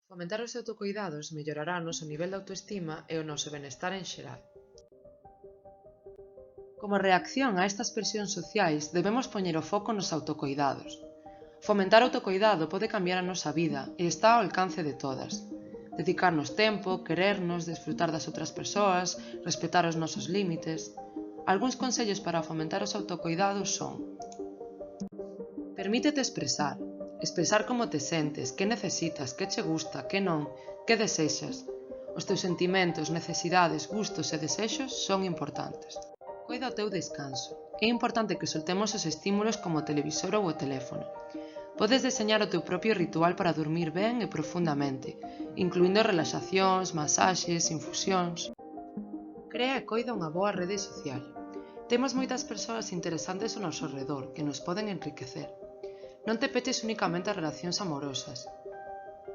Fomentar os autocoidados mellorará o noso nivel de autoestima e o noso benestar en xeral. Como reacción a estas presións sociais, debemos poñer o foco nos autocoidados. Fomentar o autocoidado pode cambiar a nosa vida e está ao alcance de todas. Dedicarnos tempo, querernos, desfrutar das outras persoas, respetar os nosos límites. Algúns consellos para fomentar os autocoidados son: permítete expresar como te sentes, que necesitas, que che gusta, que non, que desexas. Os teus sentimentos, necesidades, gustos e desexos son importantes. Coida o teu descanso. É importante que soltemos os estímulos como o televisor ou o teléfono. Podes deseñar o teu propio ritual para dormir ben e profundamente, incluindo relaxacións, masaxes, infusións. Crea e coida unha boa rede social. Temos moitas persoas interesantes ao noso redor que nos poden enriquecer. Non te peches únicamente a relacións amorosas.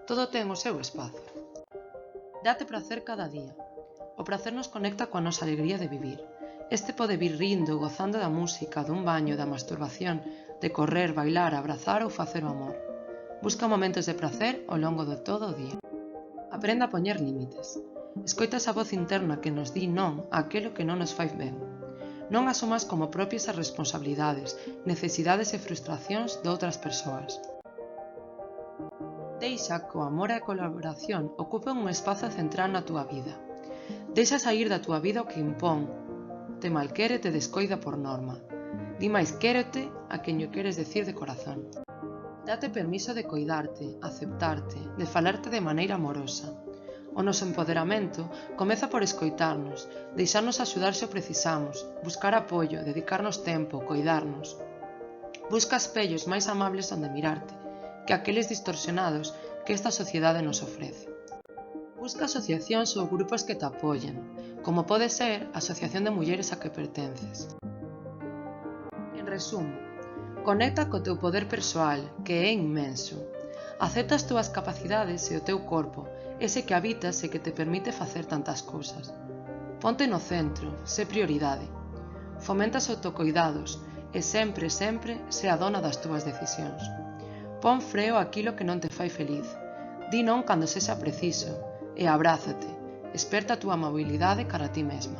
Todo ten o seu espazo. Date pracer cada día. O pracer nos conecta coa nosa alegría de vivir. Este pode vir rindo, gozando da música, dun baño, da masturbación, de correr, bailar, abrazar ou facer o amor. Busca momentos de pracer ao longo de todo o día. Aprenda a poñer límites. Escoita esa voz interna que nos di non a aquilo que non nos fai ben. Non asumas como propias as responsabilidades, necesidades e frustracións de outras persoas. Deixa que o amor e a colaboración ocupen un espazo central na túa vida. Deixa saír da túa vida o que impón, te malquere e te descoida por norma. Di máis quérete a quen o queres decir de corazón. Date permiso de coidarte, aceptarte, de falarte de maneira amorosa. O noso empoderamento comeza por escoitarnos, deixarnos axudar se o precisamos, buscar apoio, dedicarnos tempo, coidarnos. Busca espellos máis amables onde mirarte, que aqueles distorsionados que esta sociedade nos ofrece. Busca asociacións ou grupos que te apoyen, como pode ser a asociación de mulleres a que pertences. En resumo, conecta co teu poder persoal, que é inmenso. Acepta as túas capacidades e o teu corpo, ese que habitas e que te permite facer tantas cousas. Ponte no centro, sé prioridade. Fomenta os autocoidados e sempre, sé a dona das túas decisións. Pon freo aquilo que non te fai feliz. Di non cando sexa preciso e abrázate. Esperta a túa amabilidade cara a ti mesma.